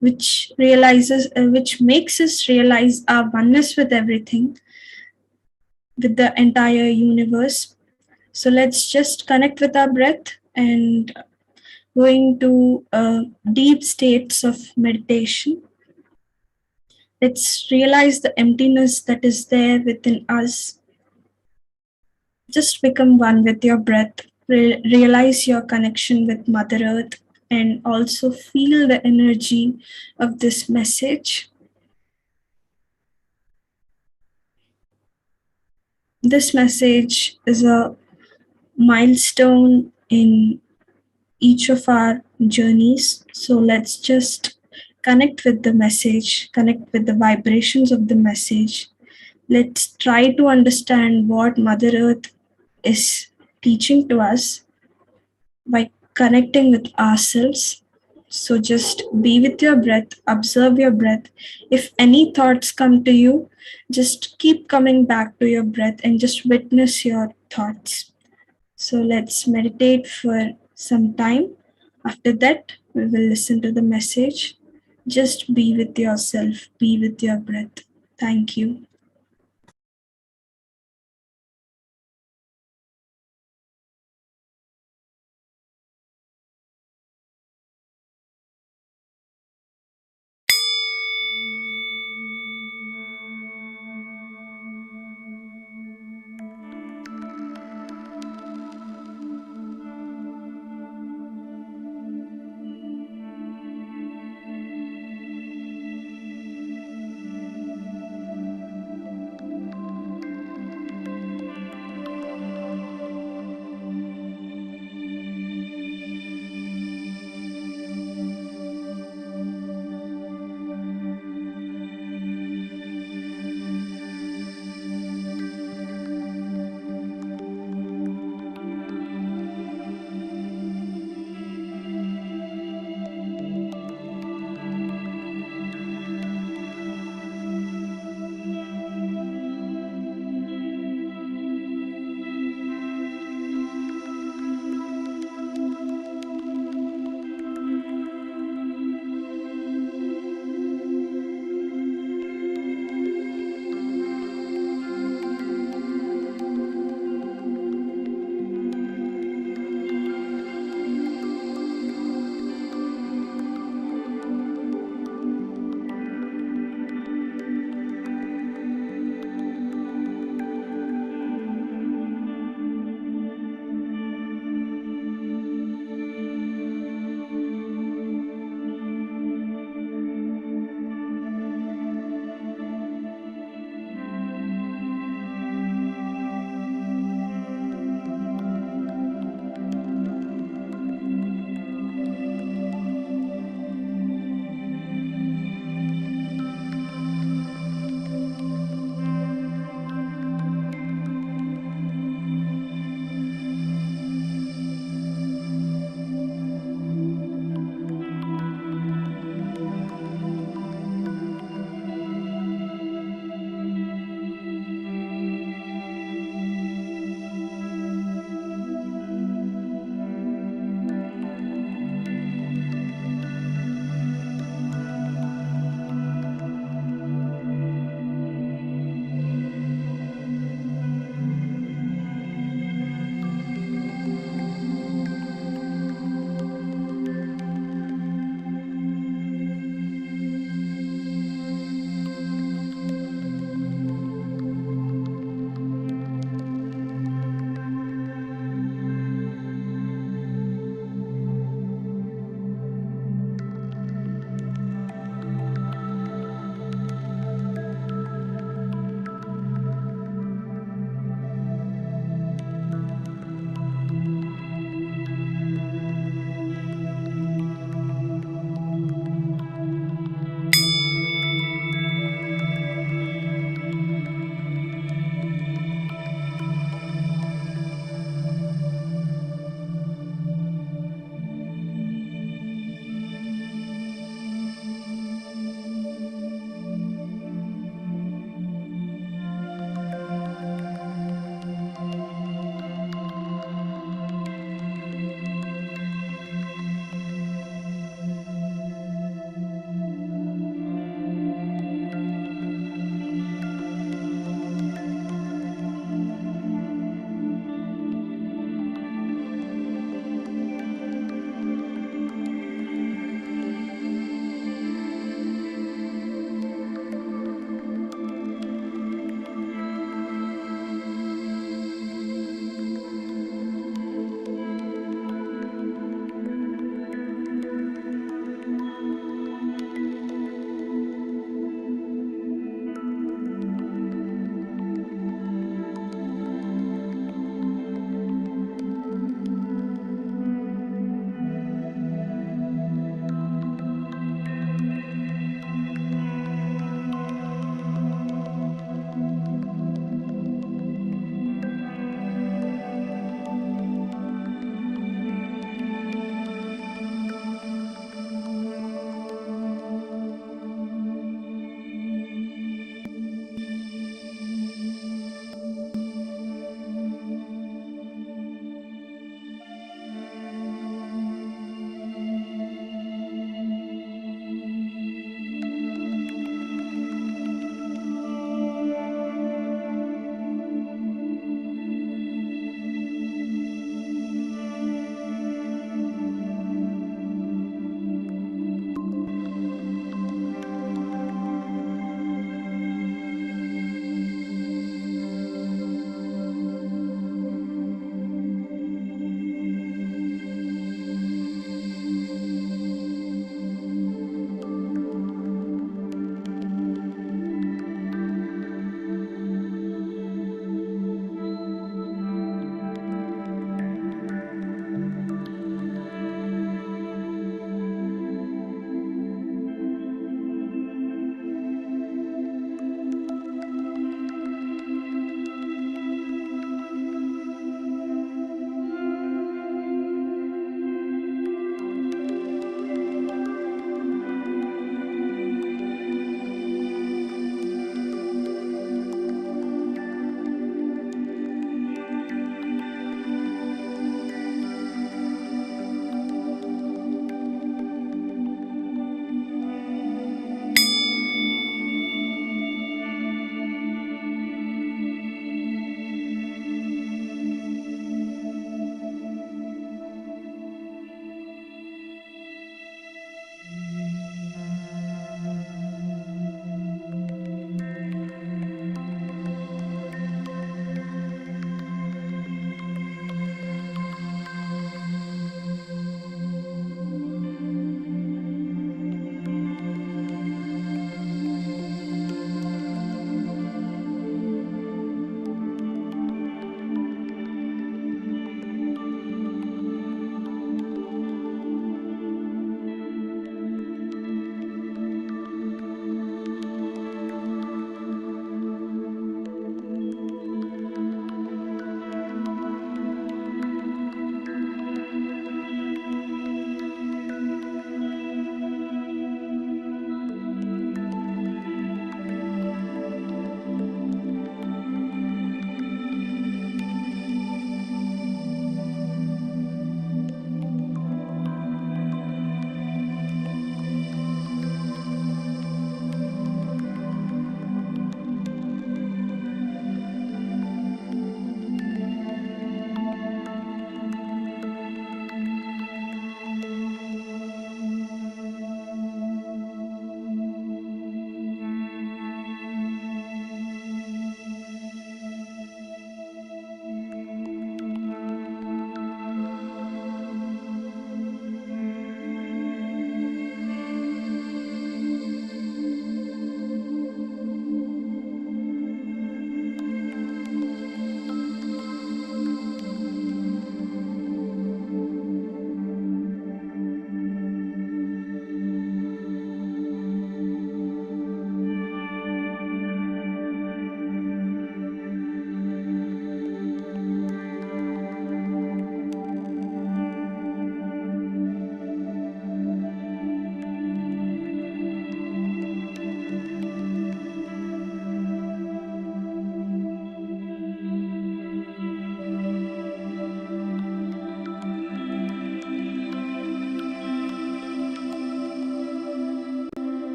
which makes us realize our oneness with everything, with the entire universe. So let's just connect with our breath and going to deep states of meditation. Let's realize the emptiness that is there within us. Just become one with your breath. Realize your connection with Mother Earth and also feel the energy of this message. This message is a milestone in each of our journeys. So let's just connect with the message, connect with the vibrations of the message. Let's try to understand what Mother Earth is teaching to us by connecting with ourselves. So just be with your breath, observe your breath. If any thoughts come to you, just keep coming back to your breath and just witness your thoughts. So let's meditate for some time. After that, we will listen to the message. Just be with yourself, be with your breath. Thank you.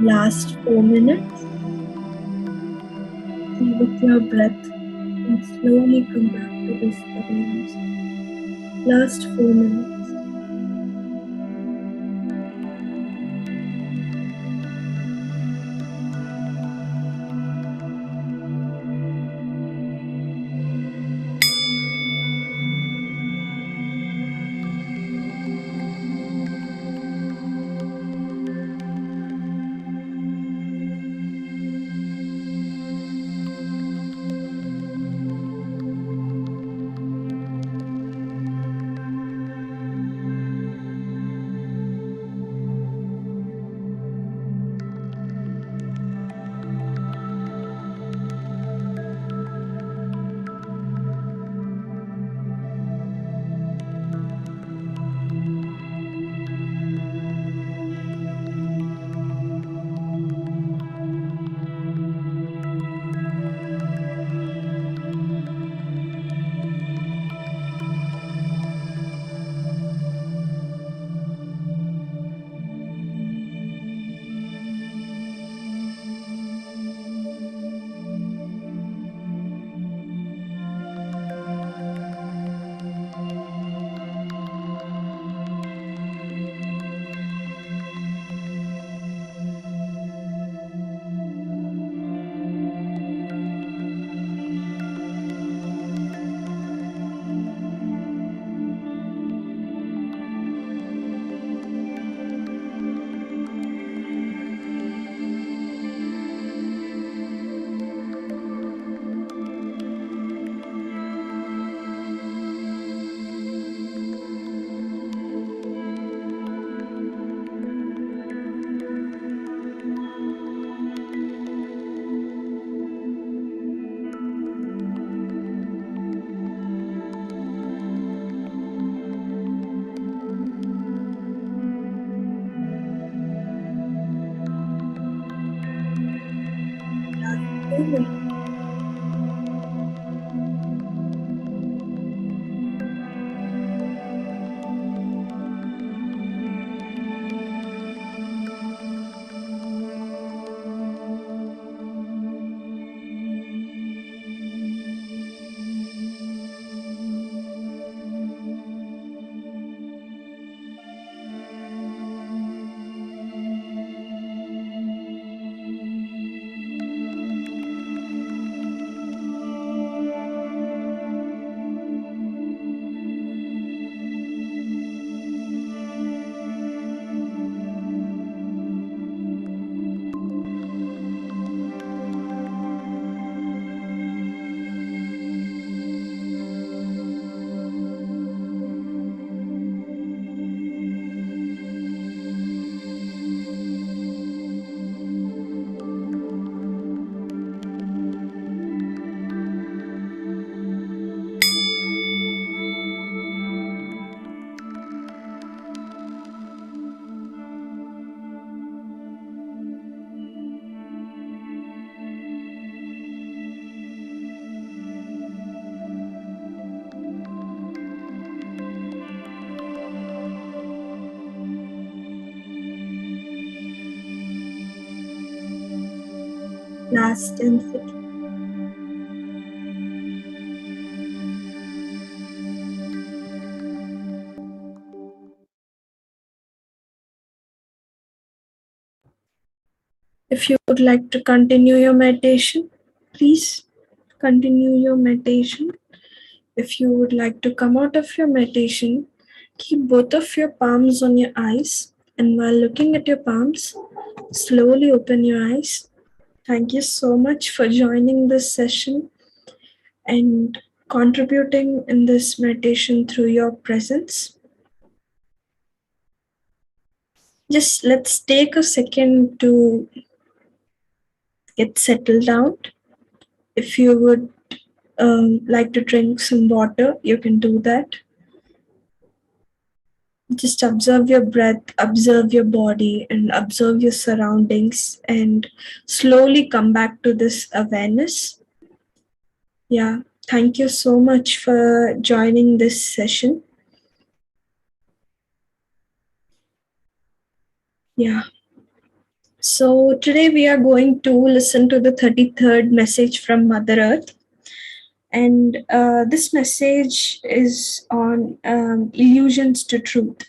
Last 4 minutes. Be with your breath and slowly come back to this awareness. Last 4 minutes. Last 10 seconds. If you would like to continue your meditation, please continue your meditation. If you would like to come out of your meditation, keep both of your palms on your eyes, and while looking at your palms, slowly open your eyes. Thank you so much for joining this session and contributing in this meditation through your presence. Just let's take a second to get settled down. If you would like to drink some water, you can do that. Just observe your breath, observe your body, and observe your surroundings, and slowly come back to this awareness. Yeah, thank you so much for joining this session. Yeah. So, today we are going to listen to the 33rd message from Mother Earth. And this message is on illusions to truth.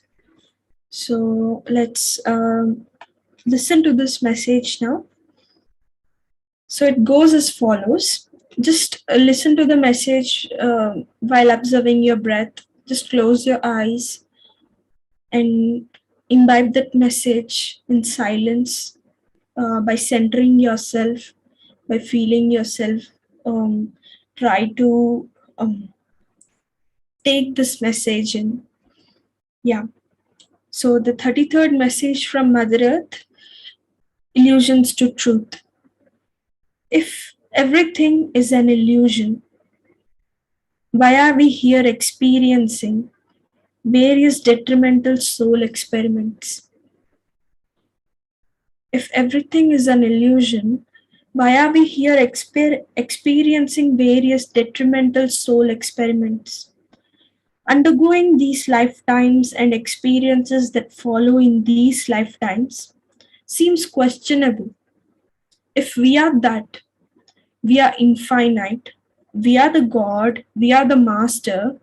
So, let's listen to this message now. So, it goes as follows. Just listen to the message while observing your breath. Just close your eyes and imbibe that message in silence by centering yourself, by feeling yourself. Try to take this message in. Yeah. So, the 33rd message from Mother Earth, illusions to truth. If everything is an illusion, why are we here experiencing various detrimental soul experiments? If everything is an illusion, why are we here experiencing various detrimental soul experiments? Undergoing these lifetimes and experiences that follow in these lifetimes seems questionable. If we are that, we are infinite, we are the God, we are the Master,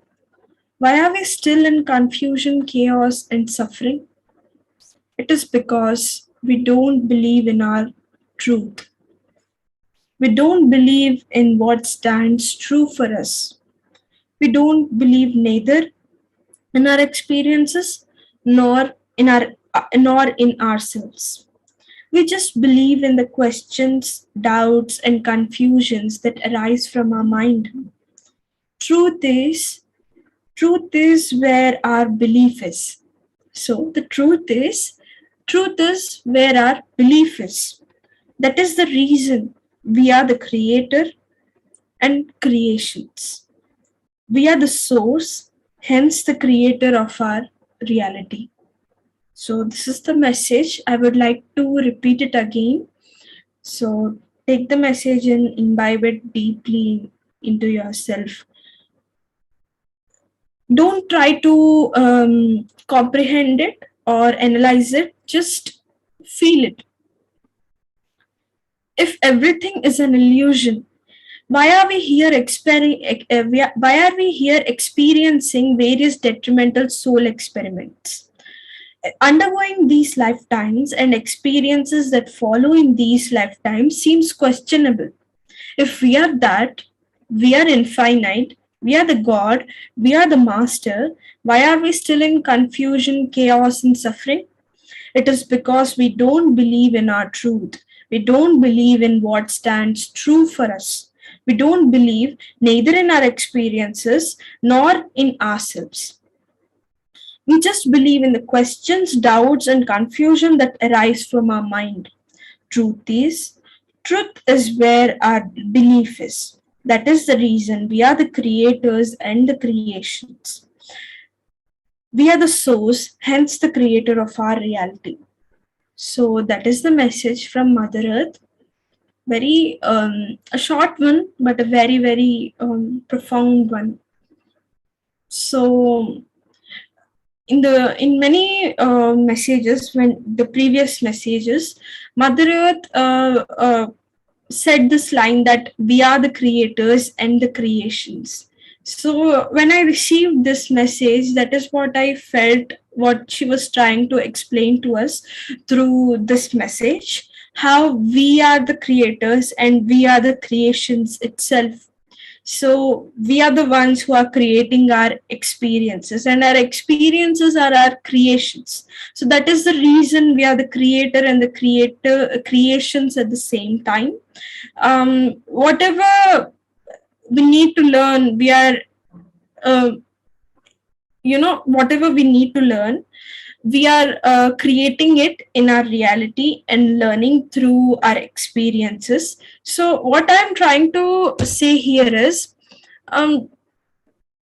why are we still in confusion, chaos, and suffering? It is because we don't believe in our truth. We don't believe in what stands true for us. We don't believe neither in our experiences nor in ourselves. We just believe in the questions, doubts, and confusions that arise from our mind. Truth is, truth is where our belief is. So the truth is where our belief is. That is the reason we are the creator and creations. We are the source, hence the creator of our reality. So this is the message. I would like to repeat it again. So take the message and imbibe it deeply into yourself. Don't try to comprehend it or analyze it, just feel it. If everything is an illusion, why are we here why are we here experiencing various detrimental soul experiments? Undergoing these lifetimes and experiences that follow in these lifetimes seems questionable. If we are that, we are infinite, we are the God, we are the Master, why are we still in confusion, chaos, and suffering? It is because we don't believe in our truth. We don't believe in what stands true for us. We don't believe neither in our experiences nor in ourselves. We just believe in the questions, doubts, and confusion that arise from our mind. Truth is, truth is where our belief is. That is the reason we are the creators and the creations. We are the source, hence the creator of our reality. So that is the message from Mother Earth. Very a short one, but a very profound one. So in many messages, when the previous messages, Mother Earth said this line that we are the creators and the creations. So when I received this message, that is what I felt, what she was trying to explain to us through this message, how we are the creators and we are the creations itself. So we are the ones who are creating our experiences, and our experiences are our creations. So that is the reason we are the creator and the creator creations at the same time. Whatever we need to learn, we are uh, whatever we need to learn, we are creating it in our reality and learning through our experiences. So what I'm trying to say here is, um,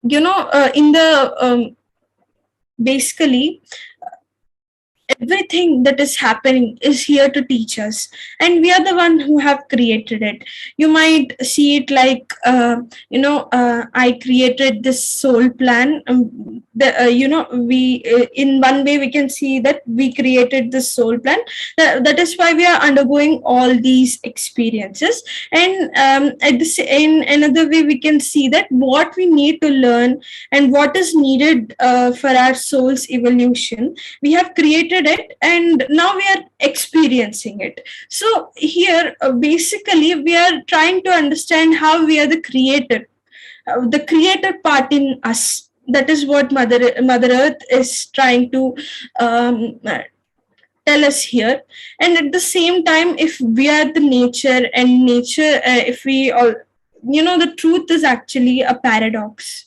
in the basically everything that is happening is here to teach us, and we are the one who have created it. You might see it like, I created this soul plan. We in one way we can see that we created this soul plan. That is why we are undergoing all these experiences. And in another way we can see that what we need to learn and what is needed for our soul's evolution, we have created it, and now we are experiencing it. So here, basically, we are trying to understand how we are the creator part in us. That is what Mother Earth is trying to um, tell us here. And at the same time, if we are the nature, and nature, if we all, the truth is actually a paradox.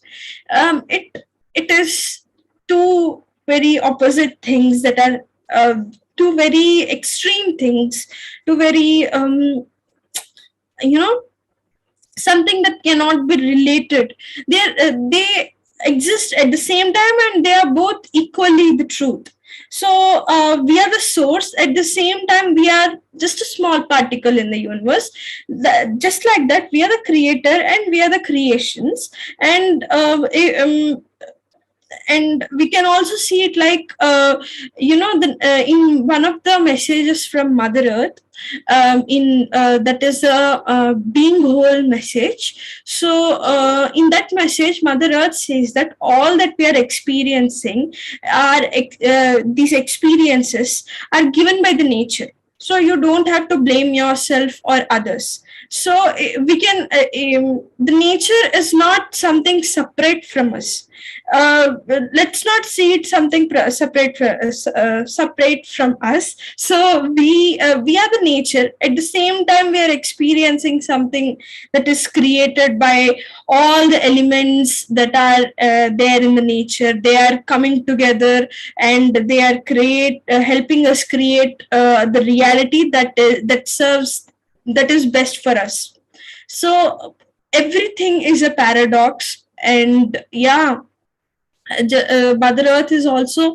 It is two very opposite things that are two very extreme things, two very something that cannot be related. They exist at the same time, and they are both equally the truth. So we are the source. At the same time, we are just a small particle in the universe. Just like that, we are the creator and we are the creations. And we can also see it like, in one of the messages from Mother Earth, in that is a being whole message. So in that message, Mother Earth says that all that we are experiencing are these experiences are given by the nature. So you don't have to blame yourself or others. So we can the nature is not something separate from us. Let's not see it something separate from us. So we are the nature. At the same time, we are experiencing something that is created by all the elements that are there in the nature. They are coming together, and they are helping us create the reality that serves, that is best for us. So everything is a paradox. And yeah, Mother Earth is also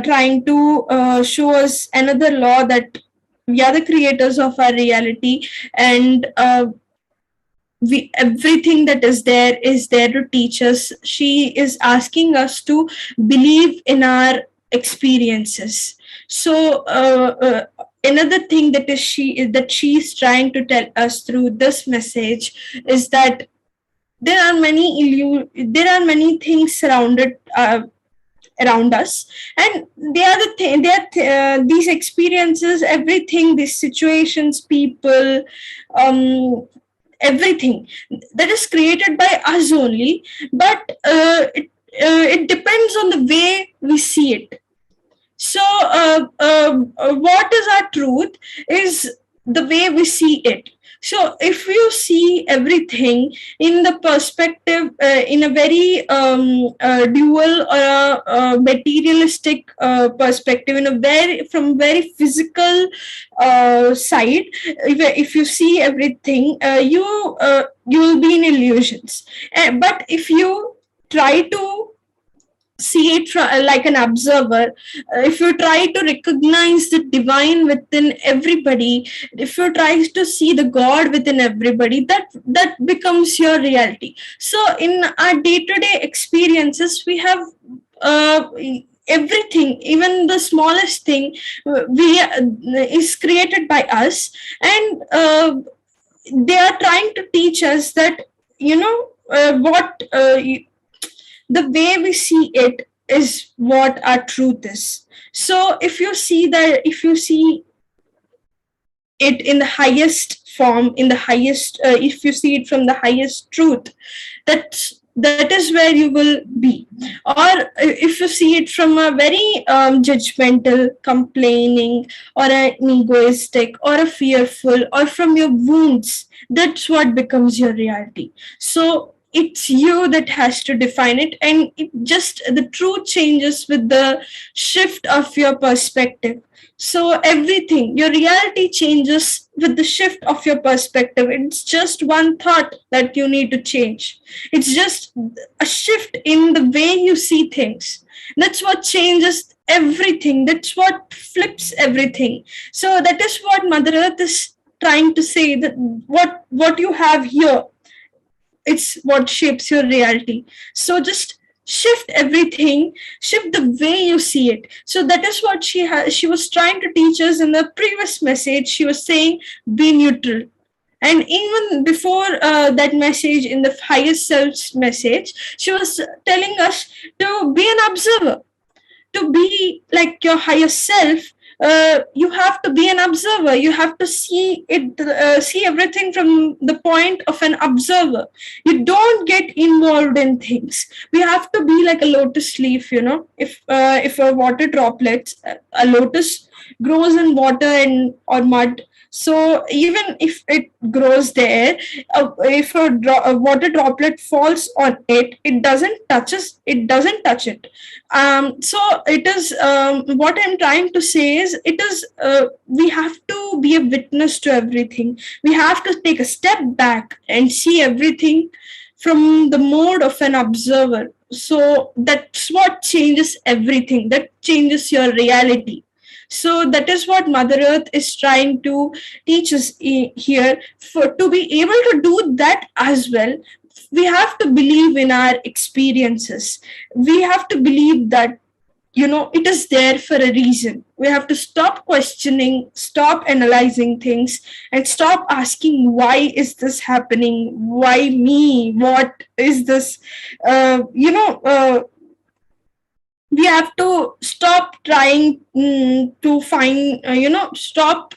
trying to show us another law, that we are the creators of our reality, and everything that is there to teach us. She is asking us to believe in our experiences. So another thing that she's trying to tell us through this message is that there are many things surrounded around us, and they are these experiences, everything, these situations, people, um, everything that is created by us only. But it depends on the way we see it. So what is our truth is the way we see it. So if you see everything in the perspective, in a very dual or materialistic perspective, in a from very physical side, if you see everything, you will be in illusions. But if you try to see it like an observer, if you try to recognize the divine within everybody, if you try to see the God within everybody, that becomes your reality. So in our day-to-day experiences, we have everything, even the smallest thing, is created by us. And they are trying to teach us that, what the way we see it is what our truth is. So if you see it in the highest form, in the highest, if you see it from the highest truth, that is where you will be. Or if you see it from a very judgmental, complaining, or an egoistic, or a fearful, or from your wounds, that's what becomes your reality. So it's you that has to define it, and it just the truth changes with the shift of your perspective. So everything, your reality changes with the shift of your perspective. It's just one thought that you need to change. It's just a shift in the way you see things. That's what changes everything. That's what flips everything. So that is what Mother Earth is trying to say, that what you have here, it's what shapes your reality. So just shift everything, shift the way you see it. So that is what she was trying to teach us in the previous message. She was saying, be neutral. And even before that message, in the highest self's message, she was telling us to be an observer, to be like your higher self. You have to be an observer. You have to see it, see everything from the point of an observer. You don't get involved in things. We have to be like a lotus leaf. If a water droplets, a lotus grows in water and or mud. So even if it grows there, if a water droplet falls on it, it doesn't touches. It doesn't touch it. So it is, what I'm trying to say is, it is, we have to be a witness to everything. We have to take a step back and see everything from the mode of an observer. So that's what changes everything. That changes your reality. So that is what Mother Earth is trying to teach us here. For to be able to do that as well, we have to believe in our experiences. We have to believe that, it is there for a reason. We have to stop questioning, stop analyzing things, and stop asking, why is this happening? Why me? What is this? We have to stop trying to find, stop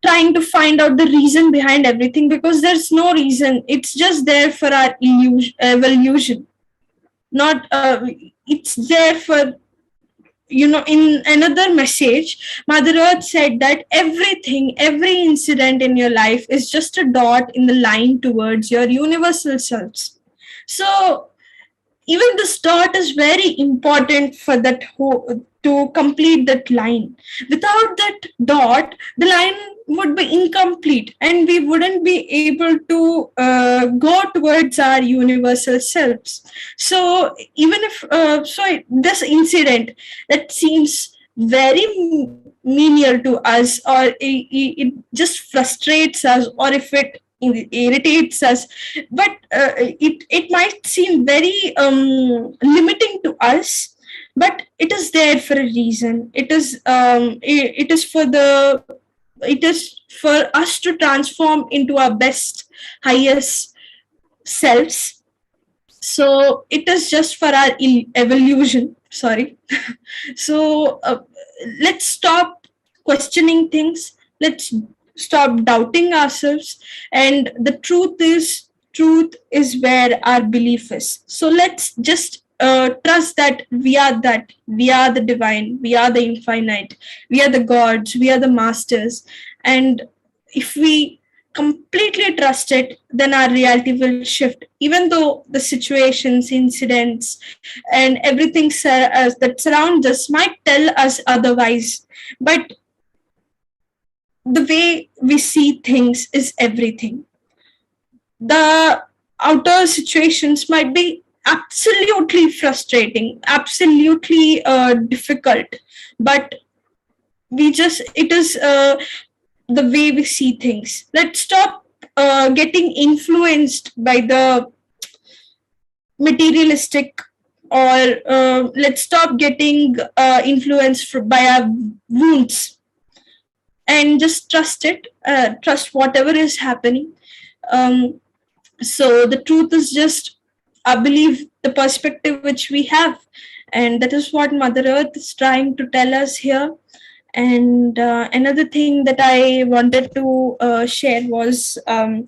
trying to find out the reason behind everything, because there's no reason. It's just there for our evolution. Not It's there for, in another message, Mother Earth said that every incident in your life is just a dot in the line towards your universal selves. So even this dot is very important for that to complete that line. Without that dot, the line would be incomplete, and we wouldn't be able to go towards our universal selves. So even if this incident that seems very menial to us, or it just frustrates us, or if it irritates us, but it might seem very limiting to us, but it is there for a reason. It is for us to transform into our best, highest selves. So it is just for our evolution. Sorry. So let's stop questioning things. Let's stop doubting ourselves. And the truth is where our belief is. So let's just trust that we are the divine, we are the infinite, we are the gods, we are the masters. And if we completely trust it, then our reality will shift, even though the situations, incidents, and everything that surrounds us might tell us otherwise. But the way we see things is everything. The outer situations might be absolutely frustrating, absolutely difficult, but it is the way we see things. Let's stop getting influenced by the materialistic, or let's stop getting influenced by our wounds, and just trust it, trust whatever is happening. So the truth is just, I believe, the perspective which we have, and that is what Mother Earth is trying to tell us here. And another thing that I wanted to share was, how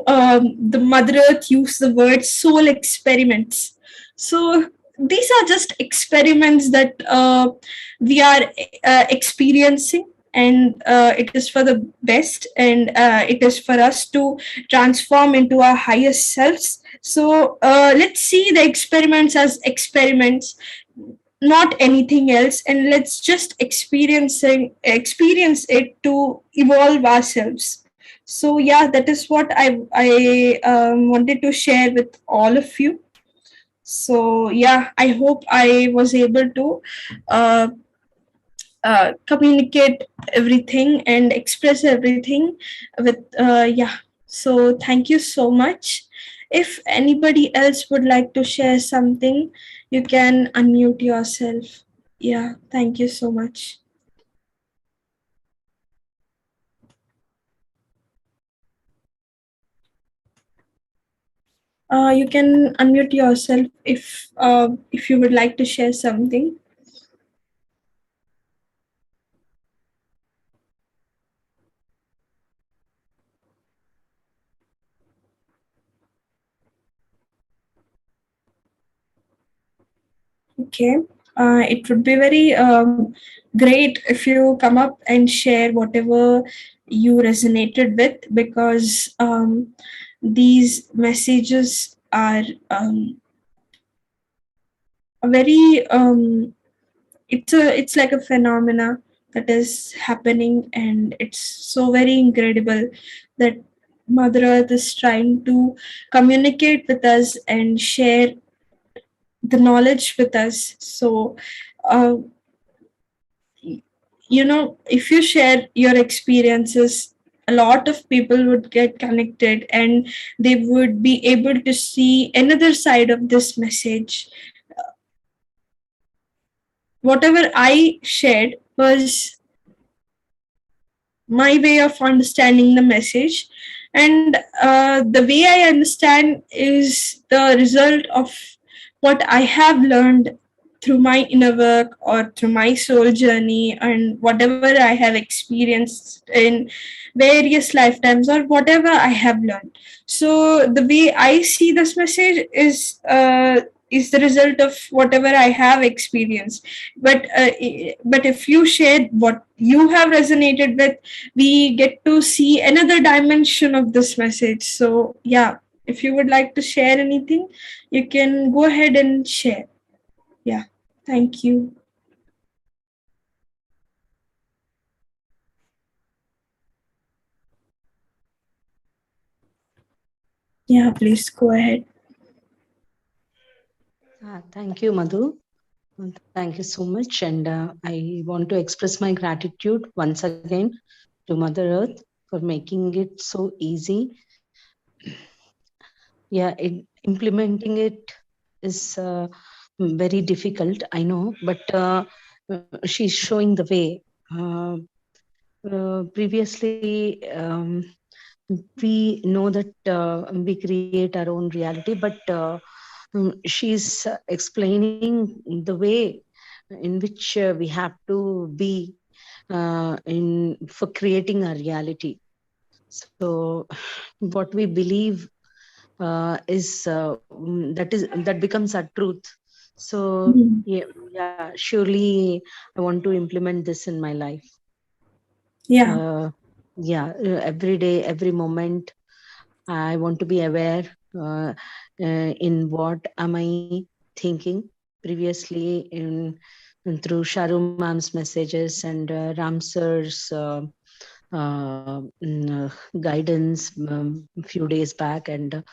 the Mother Earth used the word soul experiments. So these are just experiments that we are experiencing, and it is for the best, and it is for us to transform into our highest selves. So let's see the experiments as experiments, not anything else, and let's just experience it to evolve ourselves. So yeah, that is what I wanted to share with all of you. So yeah, I hope I was able to uh, communicate everything and express everything with yeah. So thank you so much. If anybody else would like to share something, you can unmute yourself. Yeah, thank you so much. You can unmute yourself if you would like to share something. Okay. It would be very great if you come up and share whatever you resonated with, because these messages are a very it's like a phenomena that is happening, and it's so very incredible that Mother Earth is trying to communicate with us and share the knowledge with us. So uh, if you share your experiences, a lot of people would get connected, and they would be able to see another side of this message. Whatever I shared was my way of understanding the message, and the way I understand is the result of what I have learned through my inner work or through my soul journey, and whatever I have experienced in various lifetimes, or whatever I have learned. So the way I see this message is the result of whatever I have experienced. But if you share what you have resonated with, we get to see another dimension of this message. So yeah, if you would like to share anything, you can go ahead and share. Yeah, thank you. Yeah, please go ahead. Thank you, Madhu. Thank you so much. And I want to express my gratitude once again to Mother Earth for making it so easy. Yeah, implementing it is very difficult, I know, but she's showing the way. Previously, we know that we create our own reality, but she's explaining the way in which we have to be in for creating our reality. So what we believe that becomes our truth. So Mhm. yeah, surely I want to implement this in my life. Yeah. uh, yeah, every day, every moment, I want to be aware in what am I thinking. Previously, through Sharu Mam's messages and Ram Sir's guidance a few days back, and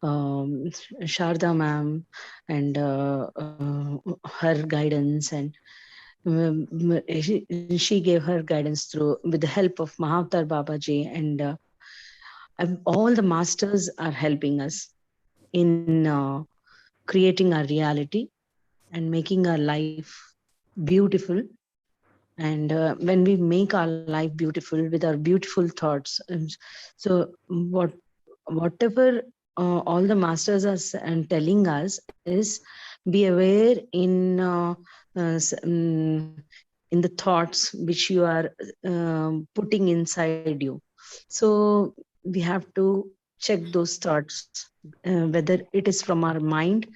Sharda Ma'am and her guidance, and she gave her guidance through with the help of Mahavatar Babaji, and all the masters are helping us in creating our reality and making our life beautiful. And when we make our life beautiful with our beautiful thoughts, so whatever all the masters are and telling us is, be aware in the thoughts which you are putting inside you. So we have to check those thoughts, whether it is from our mind,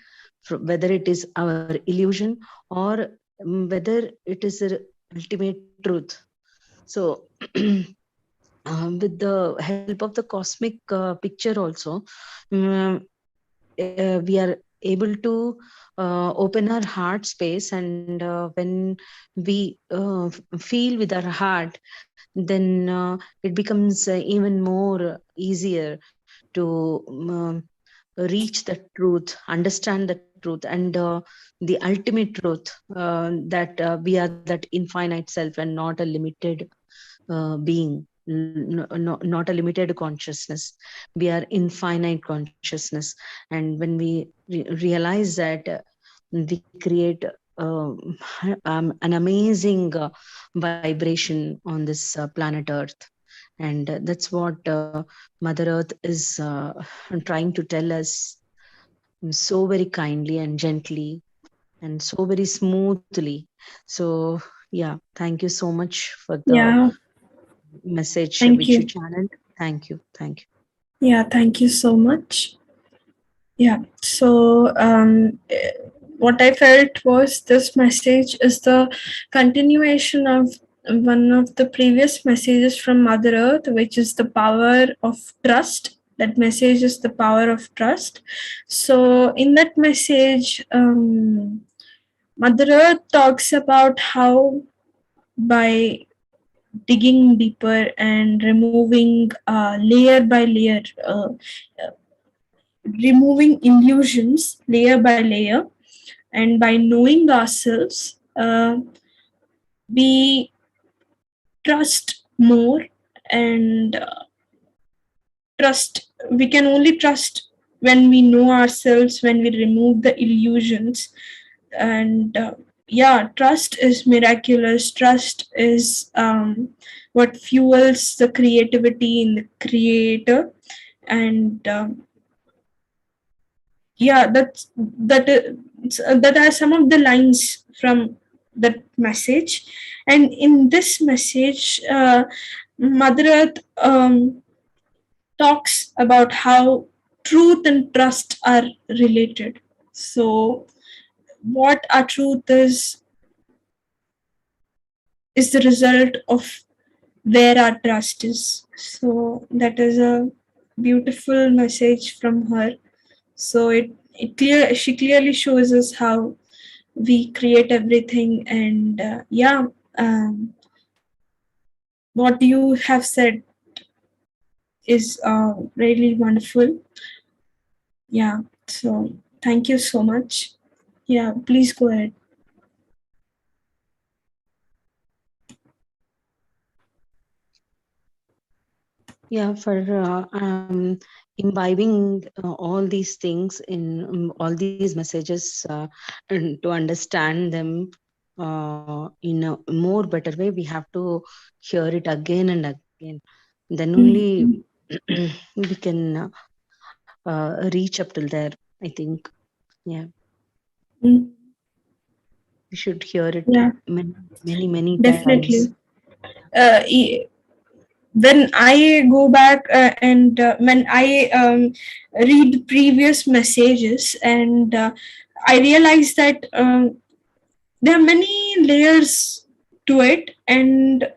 whether it is our illusion or whether it is a ultimate truth. So with the help of the cosmic picture also, um, we are able to open our heart space, and when we feel with our heart, then it becomes even more easier to reach the truth, understand the truth, and the ultimate truth, that we are that infinite self and not a limited being, not a limited consciousness. We are infinite consciousness. And when we realize that, we create an amazing vibration on this planet Earth. And that's what Mother Earth is trying to tell us, so very kindly and gently and so very smoothly. So, yeah, thank you so much for the Yeah, message thank which you you. channeled. Thank you. Thank you. Yeah, thank you so much. Yeah. So, what I felt was this message is the continuation of one of the previous messages from Mother Earth, which is the power of trust. That message is the power of trust. So, in that message, Mother Earth talks about how by digging deeper and removing layer by layer, removing illusions layer by layer, and by knowing ourselves, we trust more, and trust we can only trust when we know ourselves, when we remove the illusions. And yeah, trust is miraculous. Trust is what fuels the creativity in the creator. And yeah, that are some of the lines from that message. And in this message, Mother Earth talks about how truth and trust are related. So what our truth is the result of where our trust is. So that is a beautiful message from her. So it clear she clearly shows us how we create everything. And yeah, what you have said is really wonderful. Yeah, so thank you so much. Yeah, please go ahead. Yeah, for imbibing all these things in all these messages, and to understand them in a more better way, we have to hear it again and again. Then only Mm, we can reach up till there, I think. Yeah, mm, we should hear it yeah, many, many, many times. definitely. When I go back and when I read previous messages, and I realize that there are many layers to it. And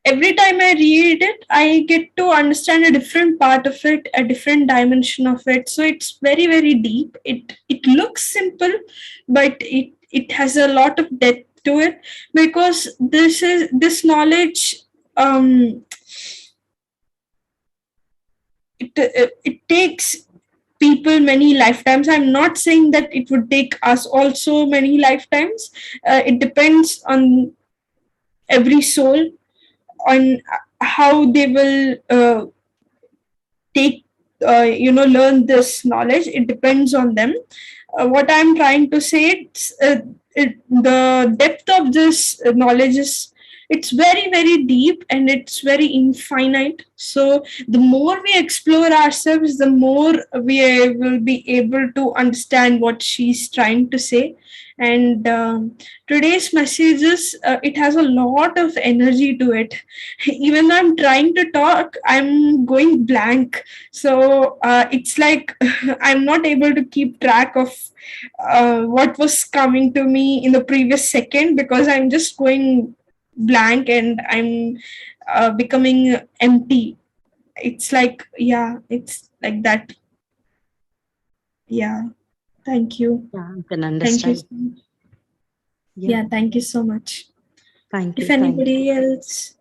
every time I read it, I get to understand a different part of it, a different dimension of it. So it's very, very deep. It looks simple, but it has a lot of depth to it, because this knowledge, um it takes people many lifetimes. I'm not saying that it would take us also many lifetimes. It depends on every soul, on how they will take learn this knowledge. It depends on them. What I'm trying to say, the depth of this knowledge is it's very very deep and it's very infinite. So the more we explore ourselves, the more we will be able to understand what she's trying to say. And today's messages, it has a lot of energy to it. Even though I'm trying to talk, I'm going blank. So it's like I'm not able to keep track of what was coming to me in the previous second, because I'm just going blank and I'm becoming empty. It's like, yeah, it's like that. Yeah. Thank you. Yeah, I can Thank you understand. so much. Yeah, Yeah, thank you so much. thank If you. Thank you. anybody else,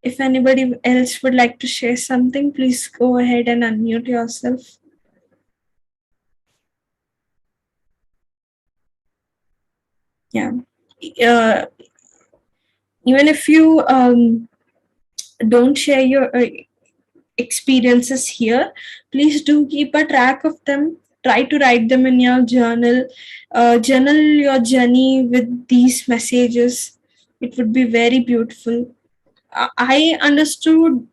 if anybody else would like to share something, please go ahead and unmute yourself. Yeah. Uh, Even if you don't share your experiences here, please do keep a track of them. Try to write them in your journal. Journal your journey with these messages. It would be very beautiful. I understood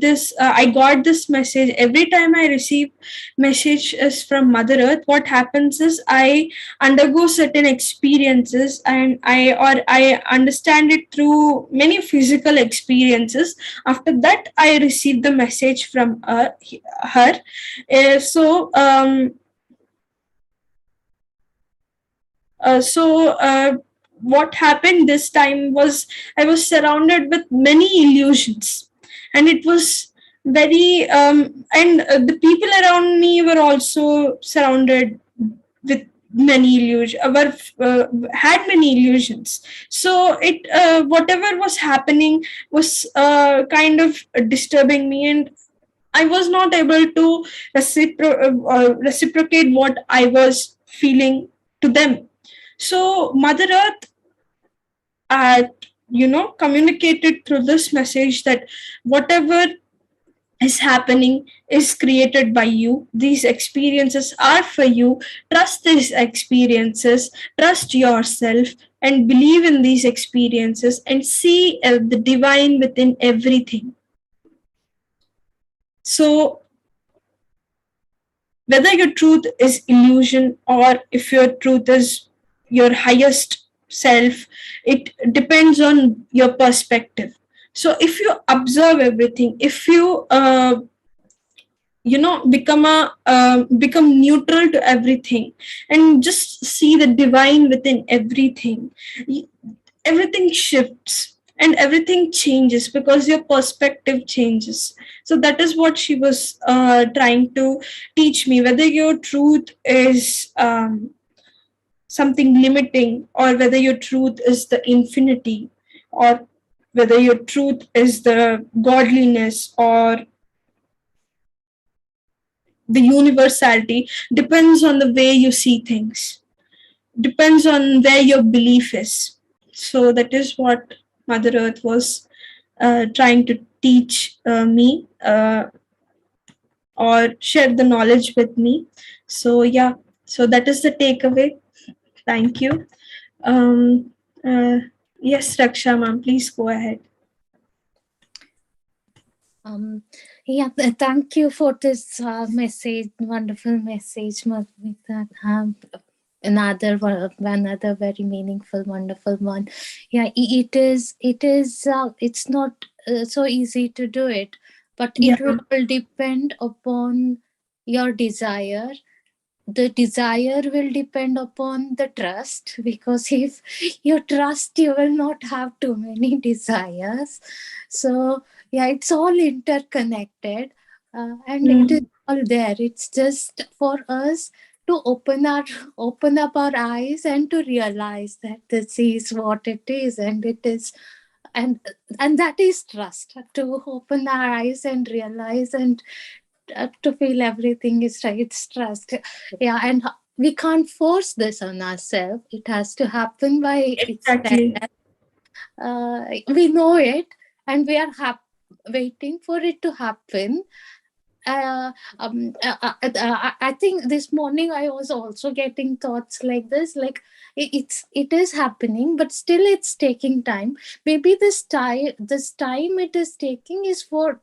this. I got this message every time I receive messages from Mother Earth. What happens is I undergo certain experiences, and I understand it through many physical experiences. After that, I receive the message from her. So what happened this time was I was surrounded with many illusions, and it was very and the people around me were also surrounded with many illusions, had many illusions. So it whatever was happening was kind of disturbing me, and I was not able to reciprocate what I was feeling to them. So Mother Earth, communicated through this message that whatever is happening is created by you. These experiences are for you. Trust these experiences, trust yourself, and believe in these experiences, and see the divine within everything. So whether your truth is illusion or if your truth is your highest self, it depends on your perspective. So if you observe everything, if you become neutral to everything and just see the divine within everything, everything shifts and everything changes because your perspective changes. So that is what she was trying to teach me. Whether your truth is something limiting, or whether your truth is the infinity, or whether your truth is the godliness or the universality, depends on the way you see things, depends on where your belief is. So that is what Mother Earth was trying to teach me, or share the knowledge with me. So yeah, so that is the takeaway. Thank you. Um, uh, yes, Raksha ma'am, please go ahead. Um, yeah, thank you for this message, wonderful message, Madhumitha. Another very meaningful, wonderful one. Yeah, it's not so easy to do it, but Yeah, it will all depend upon your desire. The desire will depend upon the trust, because if you trust, you will not have too many desires. So yeah, it's all interconnected, and it is mm, all there. It's just for us to open up our eyes and to realize that this is what it is, and it is, and and that is trust, to open our eyes and realize, and to feel everything is right. It's trust. Yeah, and we can't force this on ourselves. It has to happen by itself. exactly. We know it, and we are waiting for it to happen. I think this morning I was also getting thoughts like this, like it is happening, but still it's taking time. Maybe this time it is taking is for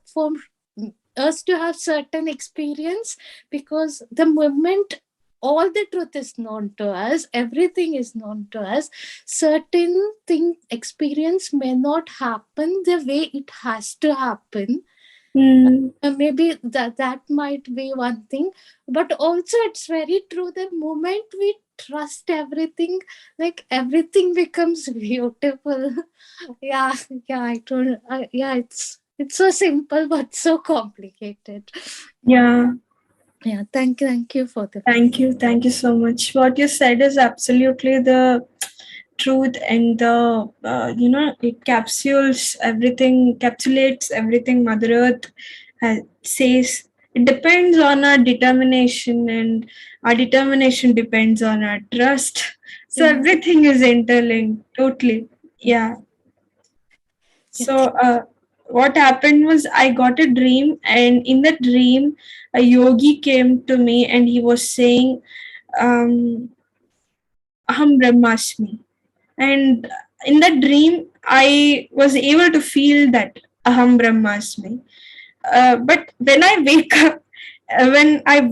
us to have certain experience, because the moment all the truth is known to us, everything is known to us, certain thing experience may not happen the way it has to happen. Mm, Maybe that might be one thing, but also it's very true, the moment we trust everything, like everything becomes beautiful. Yeah, yeah, yeah, it's so simple but so complicated. Yeah, yeah. yeah, thank you for the Thank you. Thank you so much. What you said is absolutely the truth, and it encapsulates everything Mother Earth says. It depends on our determination, and our determination depends on our trust. So yeah, everything is interlinked, totally. Yeah. yeah. So, what happened was I got a dream, and in the dream, a yogi came to me and he was saying, Aham Brahmasmi. And in that dream, I was able to feel that Aham Brahmasmi. But when I wake up, when I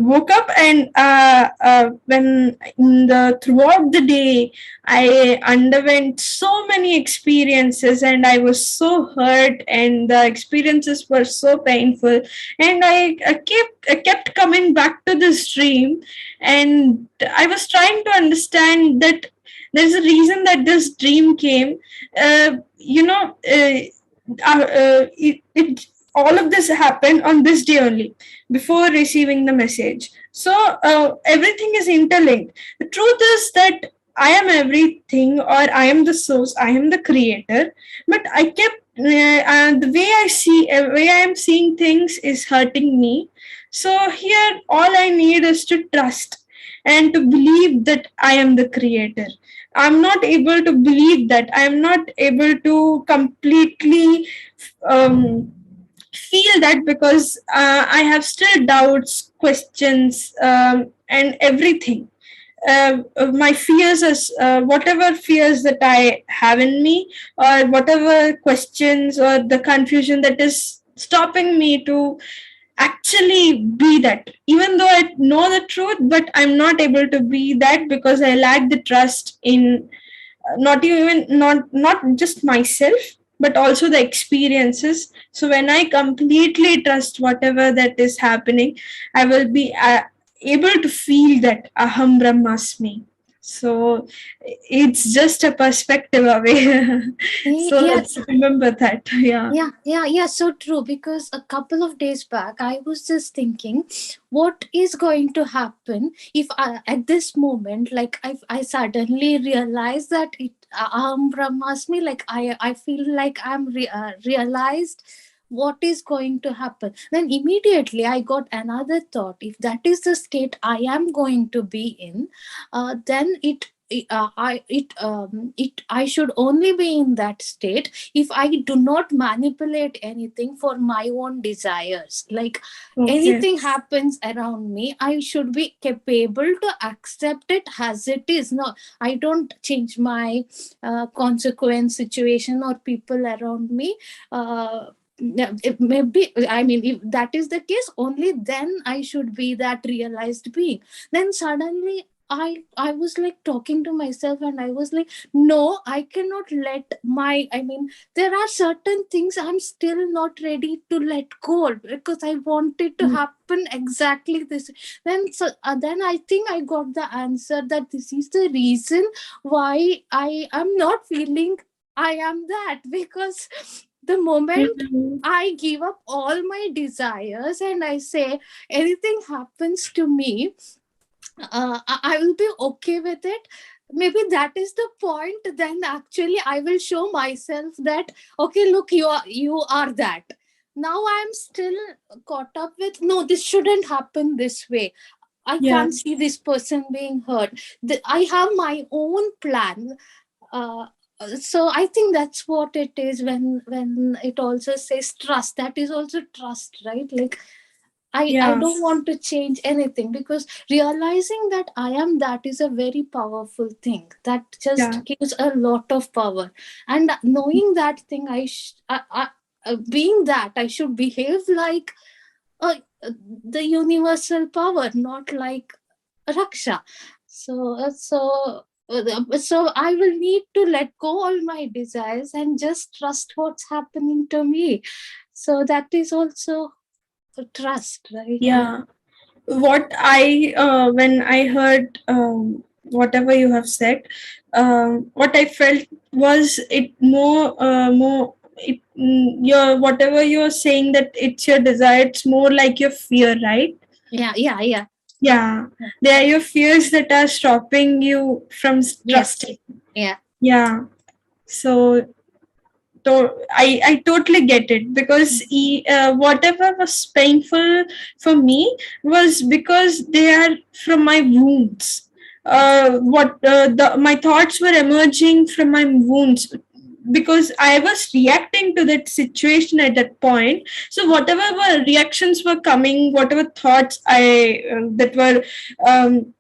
woke up, and when in the throughout the day I underwent so many experiences, and I was so hurt, and the experiences were so painful, and I kept coming back to this dream, and I was trying to understand that there's a reason that this dream came. You know, it all of this happened on this day only, before receiving the message. So everything is interlinked. The truth is that I am everything, or I am the source, I am the creator. But I kept the way I am seeing things is hurting me. So here, all I need is to trust and to believe that I am the creator. I'm not able to believe that. I'm not able to completely um, feel that, because I have still doubts, questions, and everything. My fears is whatever fears that I have in me, or whatever questions or the confusion that is stopping me to actually be that. Even though I know the truth, but I'm not able to be that because I lack the trust in not just myself, but also the experiences. So when I completely trust whatever that is happening, I will be able to feel that aham brahmasmi. So it's just a perspective away. So Yeah, let's remember that. Yeah. yeah, so true. Because a couple of days back, I was just thinking, what is going to happen if at this moment, like I suddenly realize that Brahmasmi, like I feel like realized what is going to happen. Then immediately I got another thought. If that is the state I am going to be in, then I should only be in that state if I do not manipulate anything for my own desires. Like Okay. anything happens around me, I should be capable to accept it as it is. No, I don't change my consequence situation or people around me. Maybe, I mean, if that is the case, only then I should be that realized being. Then suddenly I was like talking to myself, and I was like, no, I cannot let my, I mean, there are certain things I'm still not ready to let go, because I want it to happen exactly this. Then I think I got the answer, that this is the reason why I am not feeling I am that. Because the moment Mhm. I give up all my desires and I say anything happens to me, I will be okay with it. Maybe that is the point. Then actually, I will show myself that, okay, look, you are that. Now I am still caught up with, no, this shouldn't happen this way. I Yeah. can't see this person being hurt. I have my own plan. Uh, So I think that's what it is when it also says trust. That is also trust, right? Like I Yeah, don't want to change anything, because realizing that I am that is a very powerful thing that yeah, just gives a lot of power. And knowing that thing, being that I should behave like uh, the universal power, not like Raksha. So I will need to let go all my desires and just trust what's happening to me. So that is also a trust, right? yeah. What I when I heard whatever you have said, what I felt was it more it your whatever you're saying, that it's your desire. It's more like your fear, right? Yeah, yeah, yeah. Yeah, they are your fears that are stopping you from Yes. trusting. Yeah. Yeah. So I totally get it, because whatever was painful for me was because they are from my wounds. My thoughts were emerging from my wounds, because I was reacting to that situation at that point. So whatever reactions were coming, whatever thoughts I that were um,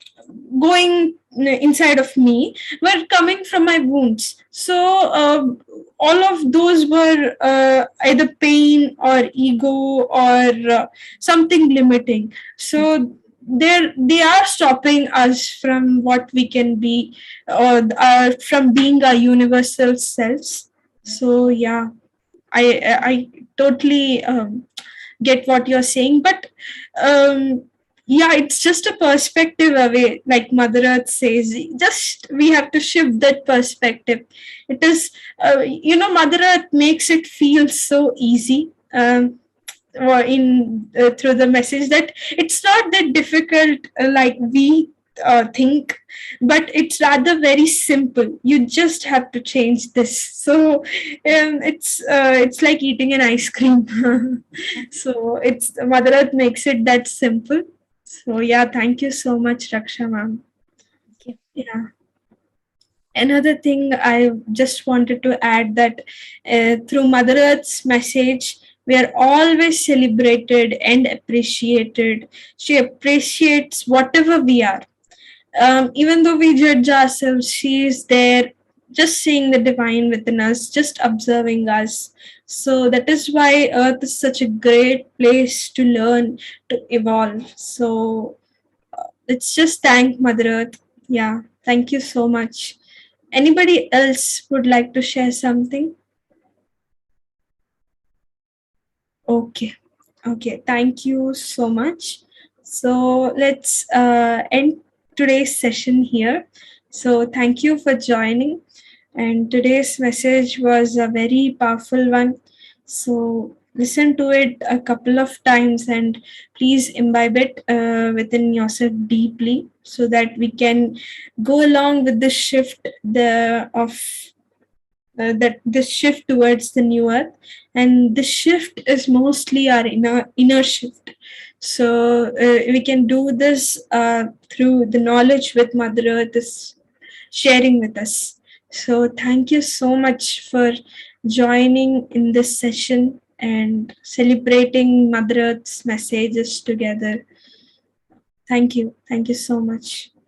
going inside of me were coming from my wounds. So all of those were either pain or ego or something limiting. So they are stopping us from what we can be, or from being our universal selves. So yeah, I totally get what you're saying, but um, yeah, it's just a perspective away, like Mother Earth says. Just we have to shift that perspective. It is, Mother Earth makes it feel so easy. Or in through the message, that it's not that difficult like we think, but it's rather very simple. You just have to change this. So it's like eating an ice cream. So it's Mother Earth makes it that simple. So yeah, thank you so much, Raksha ma'am. Okay. Yeah. Another thing I just wanted to add, that through Mother Earth's message, we are always celebrated and appreciated. She appreciates whatever we are. Even though we judge ourselves, she is there, just seeing the divine within us, just observing us. So that is why Earth is such a great place to learn, to evolve. So let's just thank Mother Earth. Yeah, thank you so much. Anybody else would like to share something? Okay. Okay. Thank you so much. So let's end today's session here. So thank you for joining. And today's message was a very powerful one. So listen to it a couple of times and please imbibe it within yourself deeply, so that we can go along with the shift of that this shift towards the new earth. And the shift is mostly our inner shift. So we can do this through the knowledge with Mother Earth is sharing with us. So thank you so much for joining in this session and celebrating Mother Earth's messages together. Thank you so much.